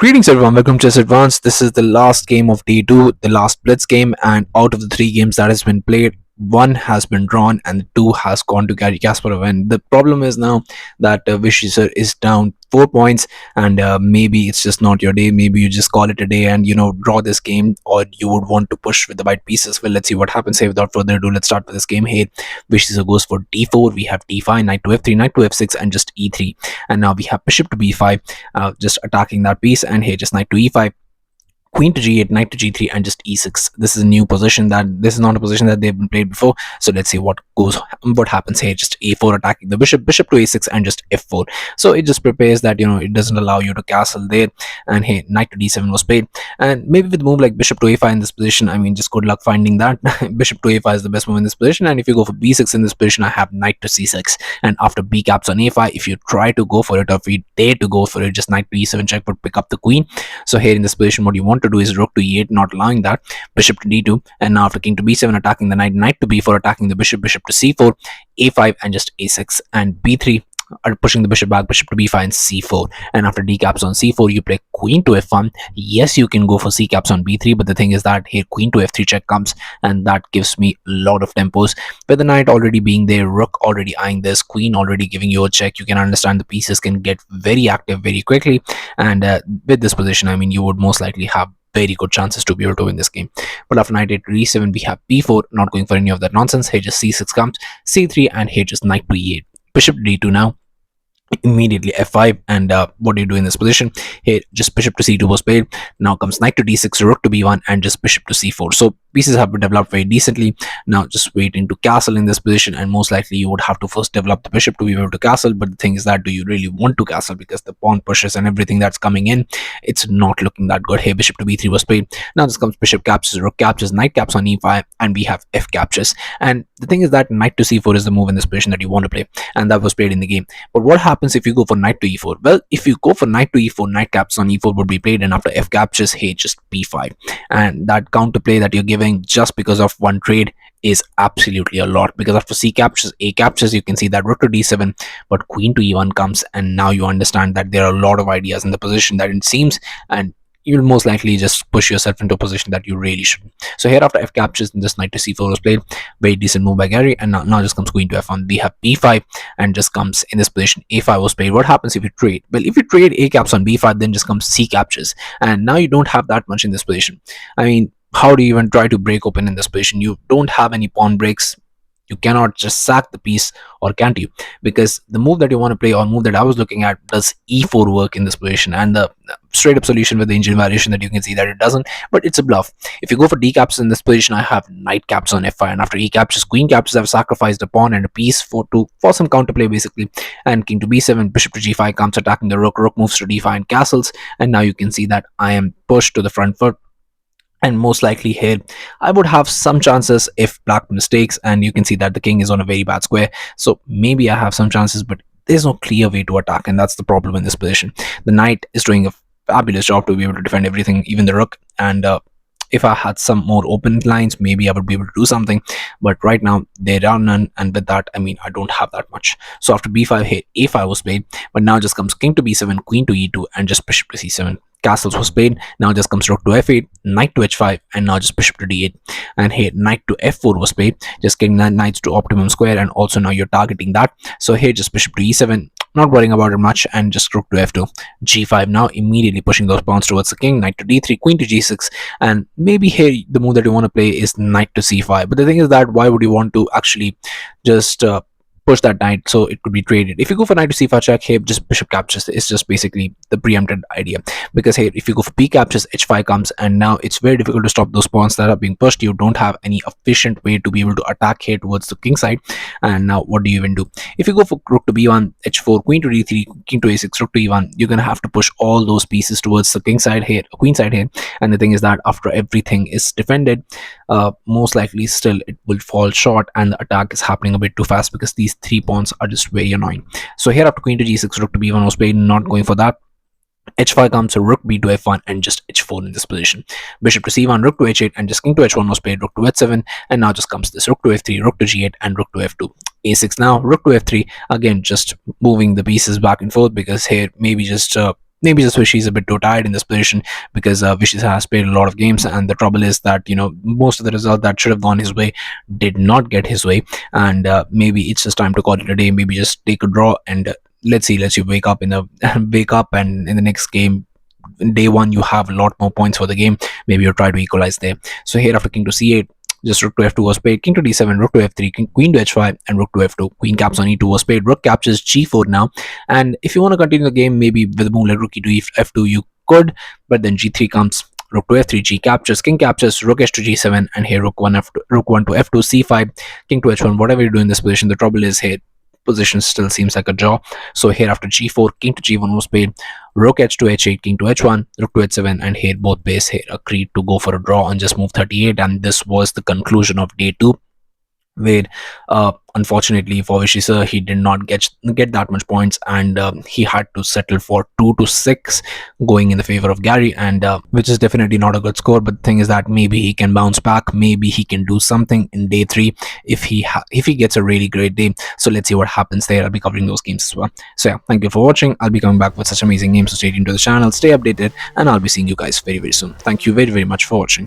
Greetings everyone, welcome to Chess Advanced. This is the last game of day 2, the last blitz game, and out of the 3 games that has been played, 1 has been drawn and 2 has gone to Garry Kasparov. And the problem is now that Vishy sir is down 4 points, and maybe it's just not your day. Maybe you just call it a day and draw this game, or you would want to push with the white pieces. Well, let's see what happens here. Without further ado, let's start with this game here. Vishy sir goes for d4. We have d5, knight to f3, knight to f6, and just e3. And now we have bishop to b5, just attacking that piece, and here just knight to e5, queen to g8, knight to g3, and just e6. This is a new position. This is not a position that they've been played before. So let's see what happens here. Just a4 attacking the bishop, bishop to a6, and just f4. So it just prepares that it doesn't allow you to castle there. And here knight to d7 was played, and maybe with a move like bishop to a5 in this position, I mean, just good luck finding that. Bishop to a5 is the best move in this position. And if you go for b6 in this position, I have knight to c6, and after b caps on a5, if you try to go for it, or if you dare to go for it, just knight to e7 check would pick up the queen. So here in this position, what you want to do is rook to e8, not allowing that, bishop to d2, and now after king to b7 attacking the knight, knight to b4 attacking the bishop, bishop to c4, a5, and just a6, and b3 are pushing the bishop back, bishop to b5 and c4. And after d caps on c4, you play queen to f1. Yes, you can go for c caps on b3, but the thing is that here queen to f3 check comes, and that gives me a lot of tempos, with the knight already being there, rook already eyeing this, queen already giving you a check. You can understand the pieces can get very active very quickly, and with this position, I mean, you would most likely have very good chances to be able to win this game. But after knight 8 to e7, we have b4, not going for any of that nonsense. Here just c6 comes, c3, and here just knight to e8, bishop to d2 now, immediately f5. And what do you do in this position? Here just bishop to c2 was played. Now comes knight to d6, rook to b1, and just bishop to c4. So pieces have been developed very decently. Now just waiting to castle in this position, and most likely you would have to first develop the bishop to be able to castle. But the thing is that, do you really want to castle? Because the pawn pushes and everything that's coming in, it's not looking that good. Here bishop to b3 was played. Now this comes bishop captures, rook captures, knight caps on e5, and we have f captures. And the thing is that knight to c4 is the move in this position that you want to play, and that was played in the game. But what happens if you go for knight to e4? Well, if you go for knight to e4, knight caps on e4 would be played, and after f captures, hey, just b5. And that counterplay that you're giving just because of one trade is absolutely a lot, because after c captures, a captures, you can see that rook to d7, but queen to e1 comes, and now you understand that there are a lot of ideas in the position that it seems, and you'll most likely just push yourself into a position that you really shouldn't. So here after f captures, this knight to c4 was played. Very decent move by Garry, and now just comes queen to f1. We have b5, and just comes in this position a5 was played. What happens if you trade? Well, if you trade a caps on b5, then just comes c captures, and now you don't have that much in this position. I mean, how do you even try to break open in this position? You don't have any pawn breaks. You cannot just sack the piece, or can't you? Because the move that you want to play, or move that I was looking at, does e4 work in this position? And the straight up solution with the engine variation that you can see that it doesn't, but it's a bluff. If you go for d caps in this position, I have knight caps on f5, and after e captures, queen captures, I've sacrificed a pawn and a piece for some counterplay basically. And king to b7, bishop to g5 comes attacking the rook, rook moves to d5 and castles, and now you can see that I am pushed to the front foot. And most likely here, I would have some chances if black mistakes, and you can see that the king is on a very bad square. So maybe I have some chances, but there's no clear way to attack, and that's the problem in this position. The knight is doing a fabulous job to be able to defend everything, even the rook. And if I had some more open lines, maybe I would be able to do something. But right now, there are none, and with that, I mean, I don't have that much. So after b5, here a5 was played, but now just comes king to b7, queen to e2, and just bishop to c7. Castles was played. Now just comes rook to f8, knight to h5, and now just bishop to d8. And here knight to f4 was played, just getting knights to optimum square, and also now you're targeting that. So here just bishop to e7, not worrying about it much, and just rook to f2, g5. Now immediately pushing those pawns towards the king, knight to d3, queen to g6, and maybe here the move that you want to play is knight to c5. But the thing is that, why would you want to actually just push that knight so it could be traded? If you go for knight to c5 check, here just bishop captures is just basically the preempted idea, because here if you go for b captures, h5 comes, and now it's very difficult to stop those pawns that are being pushed. You don't have any efficient way to be able to attack here towards the king side. And now what do you even do? If you go for rook to b1, h4, queen to d3, king to a6, rook to e1, you're gonna have to push all those pieces towards the king side here, queen side here. And the thing is that after everything is defended, most likely still it will fall short, and the attack is happening a bit too fast, because these 3 pawns are just very annoying. So here after queen to g6, rook to b1 was played, not going for that. h5 comes, so rook b to f1, and just h4 in this position. Bishop to c1, rook to h8, and just king to h1 was played, rook to h7, and now just comes this rook to f3, rook to g8, and rook to f2. a6 now, rook to f3, again just moving the pieces back and forth, because here maybe just maybe just Vishy is a bit too tired in this position, because Vishy has played a lot of games, and the trouble is that most of the result that should have gone his way did not get his way, and maybe it's just time to call it a day. Maybe just take a draw, and let's you wake up in the wake up, and in the next game, day one, you have a lot more points for the game. Maybe you try to equalize there. So here, after king to c8, just rook to f2 was played, king to d7, rook to f3, queen to h5, and rook to f2. Queen caps on e2 was played, rook captures g4 now. And if you want to continue the game, maybe with a move like rook e to f2, you could, but then g3 comes, rook to f3, g captures, king captures, rook h to g7, and here rook 1 to f2, c5, king to h1. Whatever you do in this position, the trouble is here position still seems like a draw. So here, after g4, king to g1 was played, rook h to h8, king to h1, rook to h7, and here both players here agreed to go for a draw on just move 38, and this was the conclusion of day 2, where unfortunately for Vishy sir, he did not get that much points, and he had to settle for 2-6 going in the favor of Garry, and which is definitely not a good score. But the thing is that maybe he can bounce back, maybe he can do something in day 3 if he gets a really great day. So let's see what happens there. I'll be covering those games as well. So yeah, thank you for watching. I'll be coming back with such amazing games, so stay tuned to the channel, stay updated, and I'll be seeing you guys very, very soon. Thank you very, very much for watching.